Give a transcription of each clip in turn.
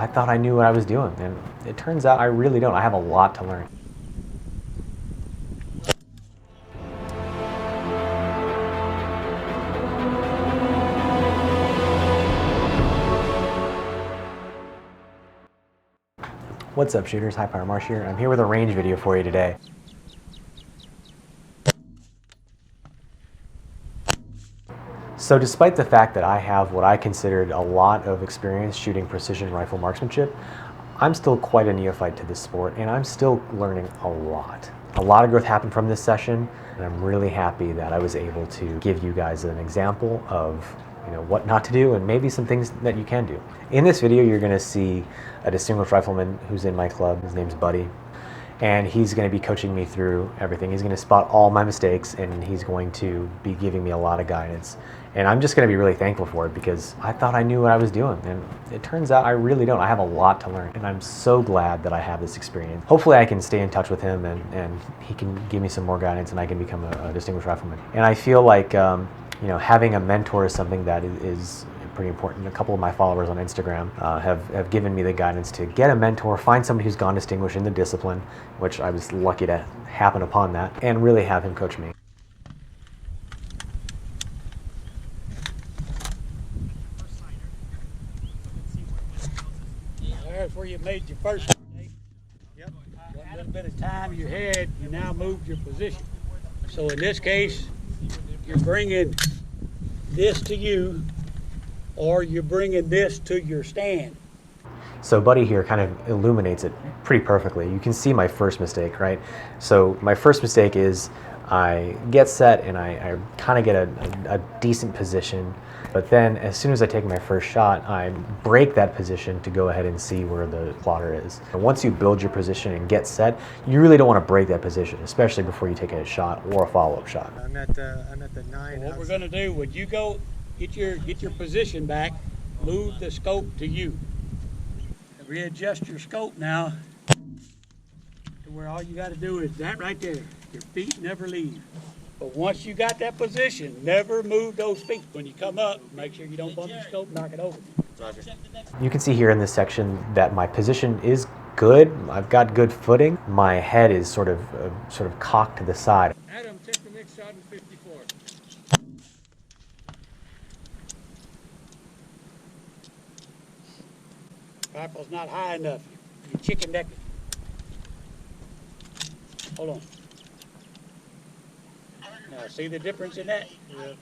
I thought I knew what I was doing, and it turns out I really don't. I have a lot to learn. What's up, shooters? Hi, Power Marsh here. I'm here with a range video for you today. So despite the fact that I have what I considered a lot of experience shooting precision rifle marksmanship, I'm still quite a neophyte to this sport, and I'm still learning a lot. A lot of growth happened from this session, and I'm really happy that I was able to give you guys an example of what not to do and maybe some things that you can do. In this video, you're going to see a distinguished rifleman who's in my club. His name's Buddy, and he's going to be coaching me through everything. He's going to spot all my mistakes, and he's going to be giving me a lot of guidance. And I'm just going to be really thankful for it, because I thought I knew what I was doing, and it turns out I really don't. I have a lot to learn, and I'm so glad that I have this experience. Hopefully I can stay in touch with him, and he can give me some more guidance, and I can become a distinguished rifleman. And I feel like having a mentor is something that is pretty important. A couple of my followers on Instagram have given me the guidance to get a mentor, find somebody who's gone distinguished in the discipline, which I was lucky to happen upon that, and really have him coach me. There's where you made your first mistake. Yep. That little bit of time you had, you now moved your position. So in this case, you're bringing this to you, or you're bringing this to your stand. So Buddy here kind of illuminates it pretty perfectly. You can see my first mistake, right? So my first mistake is I get set and I kind of get a decent position, but then as soon as I take my first shot, I break that position to go ahead and see where the plotter is. And once you build your position and get set, you really don't want to break that position, especially before you take a shot or a follow-up shot. I'm at the 9. What we're going to do, when you go get your position back, move the scope to you. Readjust your scope now to where all you got to do is that right there. Your feet never leave. But once you got that position, never move those feet. When you come up, make sure you don't bump the scope, knock it over. Roger. You can see here in this section that my position is good. I've got good footing. My head is sort of cocked to the side. Adam, take the next shot in 54. Rifle's not high enough. You chicken necked it. Hold on. Now, see the difference in that? Yeah.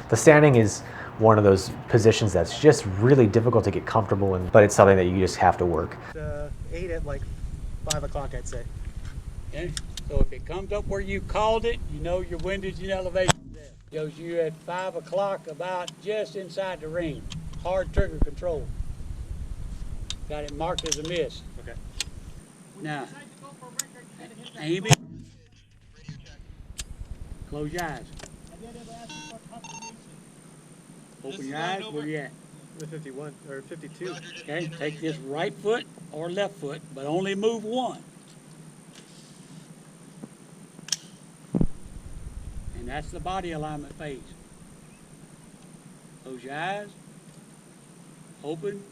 The standing is one of those positions that's just really difficult to get comfortable in, but it's something that you just have to work. 8 at like 5 o'clock, I'd say. Okay. So if it comes up where you called it, you know your windage and elevation there. Shows you at 5 o'clock, about just inside the ring. Hard trigger control. Got it marked as a miss. Okay. Now, aim it. Close your eyes. Open your eyes. Where you at? The 51 or 52. Okay. Take this right foot or left foot, but only move one. And that's the body alignment phase. Close your eyes, open,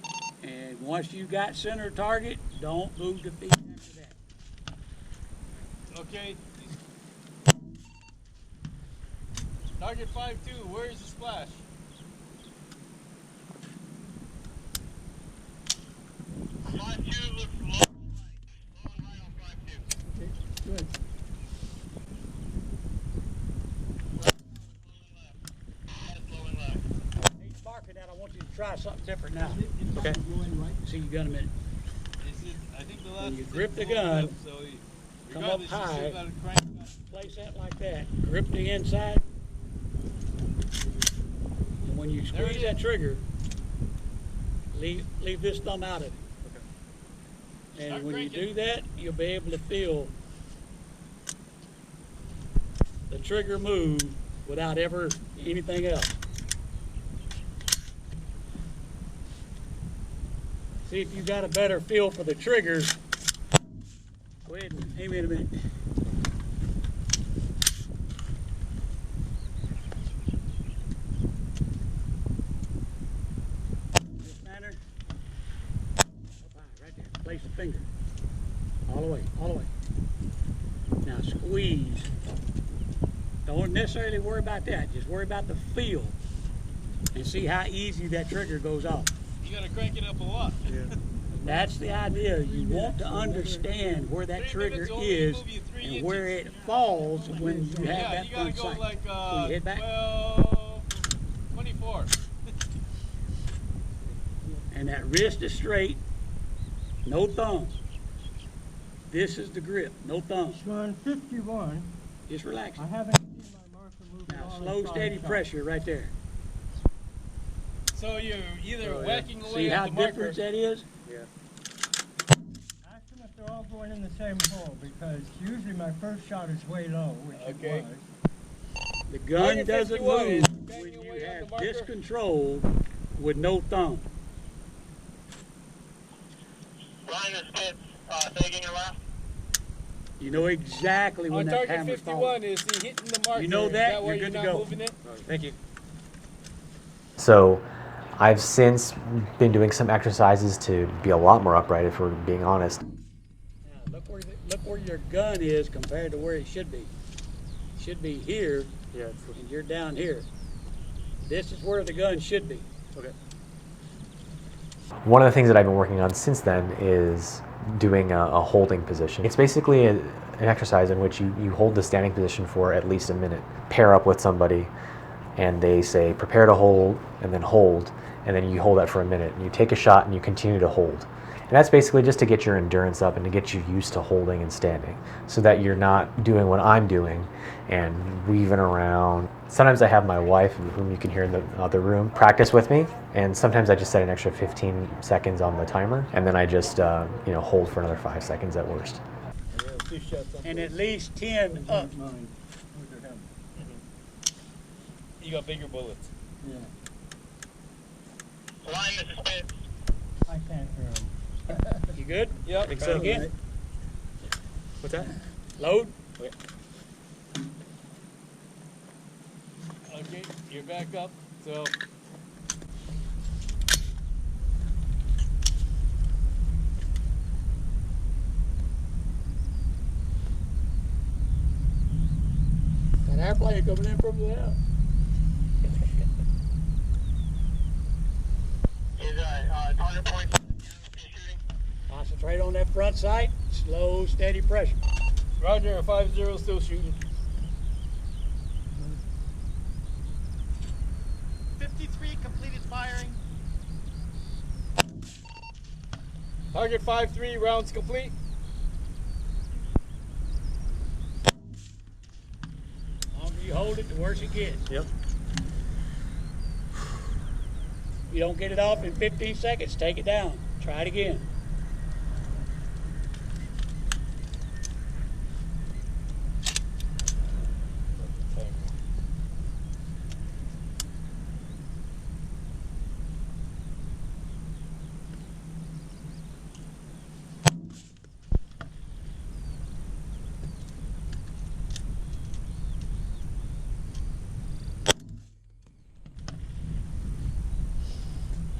and once you got center target, don't move the feet after that. Okay. Target 5-2, where is the splash? Good. He's marking that. I want you to try something different now. Okay. See your gun a minute. I think the last When you grip the gun, come up regardless, you high. still gotta crank that. Place that like that. Grip the inside. And when you squeeze that trigger, leave this thumb out of it. Okay. And when you do that, you'll be able to feel the trigger move without ever anything else. See if you got a better feel for the triggers. Go ahead Maybe in a minute. This manner. Up high, right there. Place the finger. All the way, all the way. Now squeeze. Don't necessarily worry about that. Just worry about the feel. And see how easy that trigger goes off. You gotta crank it up a lot. Yeah. That's the idea. You want to understand where that 3 trigger minutes only is move you 3 and inches. where it falls when you have Yeah, that you gotta front go sight. like Will you head back? 12, 24. And that wrist is straight, no thumb. This is the grip, no thumb. It's on 51. Just relax. I haven't seen my marker move at Now all slow, inside steady shot. pressure right there. So you're either Oh, yeah. whacking away See how at the marker. different that is? Yeah. Ask them if they're all going in the same hole, because usually my first shot is way low, which Okay. it was. The gun Target doesn't 51 move is when banging you away on have the marker. this control with no thumb. Line is spit, taking your left. You know exactly when On that target hammer's 51, falling. is he hitting the marker? You know Is that, why you're good to not go. moving it? Thank you. So I've since been doing some exercises to be a lot more upright, if we're being honest. Now, look where your gun is compared to where it should be. It should be here, Yeah. and you're down here. This is where the gun should be. Okay. One of the things that I've been working on since then is doing a holding position. It's basically an exercise in which you hold the standing position for at least a minute. Pair up with somebody and they say prepare to hold, and then you hold that for a minute. And you take a shot and you continue to hold. And that's basically just to get your endurance up and to get you used to holding and standing, so that you're not doing what I'm doing and weaving around. Sometimes I have my wife, whom you can hear in the other room, practice with me, and sometimes I just set an extra 15 seconds on the timer, and then I just hold for another 5 seconds at worst. And at least 10 up. Mine. Those are him. You got bigger bullets. Yeah. Line is spit. I can't hear him. You good? Yep. Think Try so. it again. What's that? Load. Okay, you're back up. So That airplane coming in from there. Is target point shooting? Concentrate on that front sight. Slow, steady pressure. Roger, 5-0 still shooting. 53 completed firing. Target 5-3, rounds complete. The longer you hold it, the worse it gets. Yep. You don't get it off in 15 seconds, take it down. Try it again.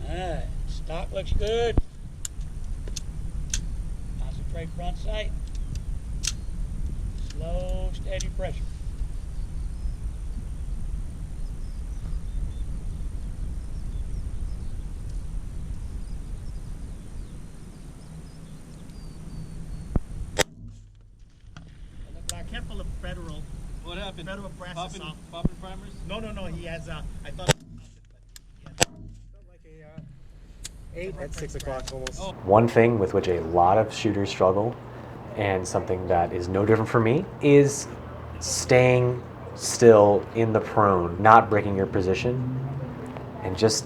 Alright, stock looks good. Concentrate front sight. Slow, steady pressure. Careful of federal. What happened? Federal brass Popping, assault. popping primers? No. He has. I thought. Like a 8 at 6 o'clock almost. Oh. One thing with which a lot of shooters struggle, and something that is no different for me, is staying still in the prone, not breaking your position, and just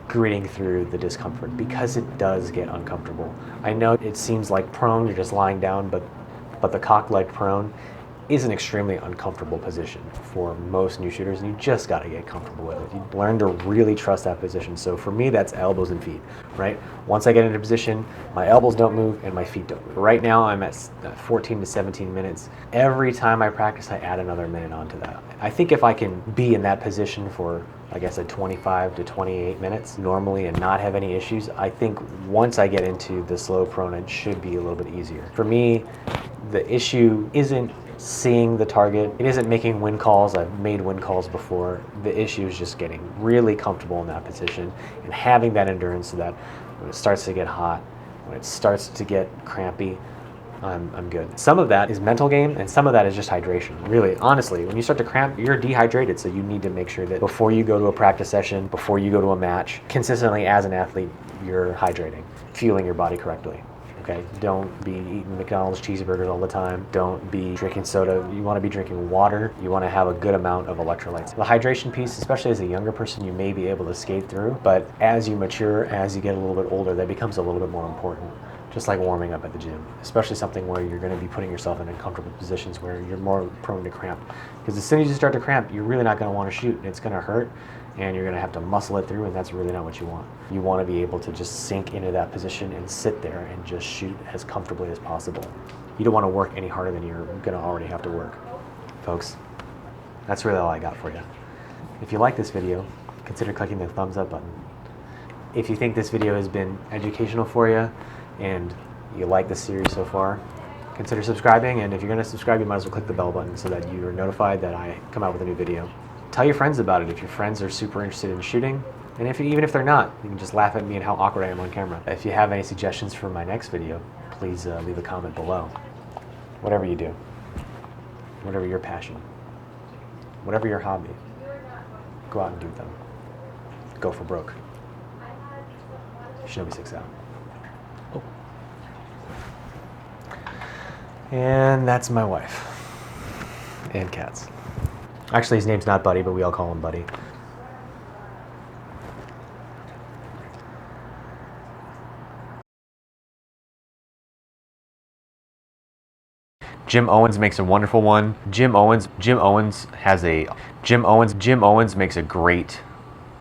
gritting through the discomfort, because it does get uncomfortable. I know it seems like prone, you're just lying down, but the cock leg prone is an extremely uncomfortable position for most new shooters, and you just got to get comfortable with it. You learn to really trust that position. So for me, that's elbows and feet, right? Once I get into position, my elbows don't move and my feet don't move. Right now, I'm at 14 to 17 minutes. Every time I practice, I add another minute onto that. I think if I can be in that position for, like I said, 25 to 28 minutes normally and not have any issues, I think once I get into the slow prone, it should be a little bit easier. For me, the issue isn't seeing the target. It isn't making wind calls. I've made wind calls before. The issue is just getting really comfortable in that position and having that endurance so that when it starts to get hot, when it starts to get crampy, I'm good. Some of that is mental game and some of that is just hydration. Really, honestly, when you start to cramp, you're dehydrated, so you need to make sure that before you go to a practice session, before you go to a match, consistently as an athlete, you're hydrating, fueling your body correctly. Okay, don't be eating McDonald's cheeseburgers all the time. Don't be drinking soda. You want to be drinking water. You want to have a good amount of electrolytes. The hydration piece, especially as a younger person, you may be able to skate through, but as you mature, as you get a little bit older, that becomes a little bit more important. Just like warming up at the gym, especially something where you're going to be putting yourself in uncomfortable positions where you're more prone to cramp. Because as soon as you start to cramp, you're really not going to want to shoot. It's going to hurt, and you're going to have to muscle it through, and that's really not what you want. You want to be able to just sink into that position and sit there and just shoot as comfortably as possible. You don't want to work any harder than you're going to already have to work. Folks, that's really all I got for you. If you like this video, consider clicking the thumbs up button. If you think this video has been educational for you and you like this series so far, consider subscribing, and if you're going to subscribe, you might as well click the bell button so that you are notified that I come out with a new video. Tell your friends about it if your friends are super interested in shooting, and even if they're not, you can just laugh at me and how awkward I am on camera. If you have any suggestions for my next video, please leave a comment below. Whatever you do, whatever your passion, whatever your hobby, go out and do them. Go for broke. Shinobi 6 out. Oh. And that's my wife. And cats. Actually, his name's not Buddy, but we all call him Buddy. Jim Owens makes a wonderful one. Jim Owens makes a great